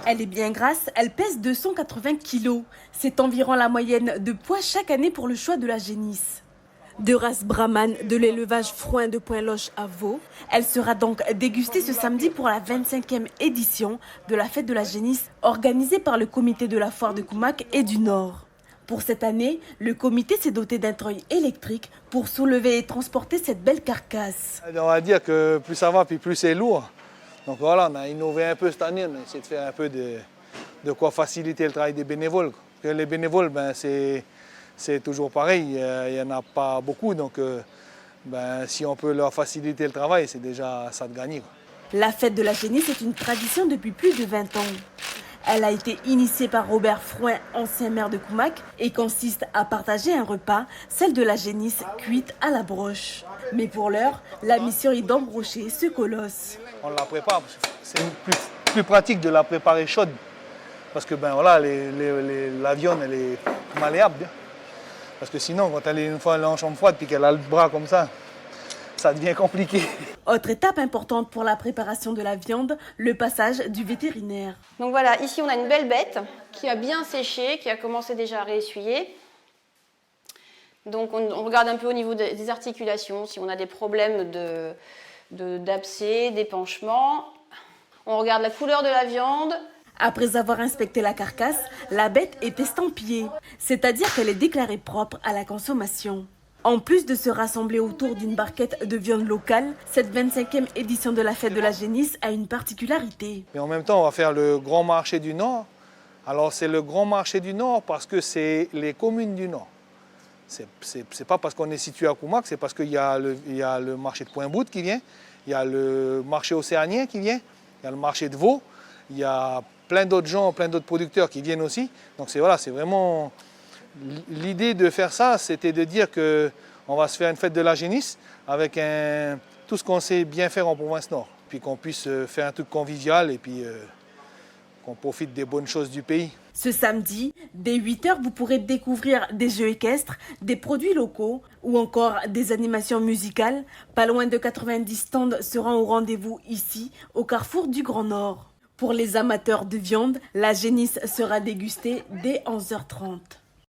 Elle est bien grasse, elle pèse 280 kilos. C'est environ la moyenne de poids chaque année pour le choix de la génisse. De race brahmane de l'élevage Frouin de Pointe-Loche à Vaud, elle sera donc dégustée ce samedi pour la 25e édition de la fête de la génisse organisée par le comité de la foire de Koumak et du Nord. Pour cette année, le comité s'est doté d'un treuil électrique pour soulever et transporter cette belle carcasse. On va dire que plus ça va, puis plus c'est lourd. Donc voilà, on a innové un peu cette année, on a essayé de faire un peu de quoi faciliter le travail des bénévoles. Parce que les bénévoles, c'est toujours pareil, il n'y en a pas beaucoup, donc si on peut leur faciliter le travail, c'est déjà ça de gagner. La fête de la génisse est une tradition depuis plus de 20 ans. Elle a été initiée par Robert Frouin, ancien maire de Koumak, et consiste à partager un repas, celle de la génisse cuite à la broche. Mais pour l'heure, la mission est d'embrocher ce colosse. On la prépare, c'est plus pratique de la préparer chaude, parce que la viande elle est malléable. Parce que sinon, quand elle est une fois en chambre froide et qu'elle a le bras comme ça devient compliqué. Autre étape importante pour la préparation de la viande, le passage du vétérinaire. Donc voilà, ici on a une belle bête qui a bien séché, qui a commencé déjà à réessuyer. Donc on regarde un peu au niveau des articulations, si on a des problèmes d'abcès, d'épanchement. On regarde la couleur de la viande. Après avoir inspecté la carcasse, la bête est estampillée, c'est-à-dire qu'elle est déclarée propre à la consommation. En plus de se rassembler autour d'une barquette de viande locale, cette 25e édition de la fête de la génisse a une particularité. Mais en même temps, on va faire le grand marché du Nord. Alors c'est le grand marché du Nord parce que c'est les communes du Nord. C'est pas parce qu'on est situé à Koumak, c'est parce qu'il y a le marché de Pointe-Boute qui vient, il y a le marché océanien qui vient, il y a le marché de Vaud, il y a plein d'autres gens, plein d'autres producteurs qui viennent aussi. Donc c'est vraiment... L'idée de faire ça, c'était de dire qu'on va se faire une fête de la génisse avec tout ce qu'on sait bien faire en province Nord. Puis qu'on puisse faire un truc convivial et puis qu'on profite des bonnes choses du pays. Ce samedi, dès 8h, vous pourrez découvrir des jeux équestres, des produits locaux ou encore des animations musicales. Pas loin de 90 stands seront au rendez-vous ici, au carrefour du Grand Nord. Pour les amateurs de viande, la génisse sera dégustée dès 11h30.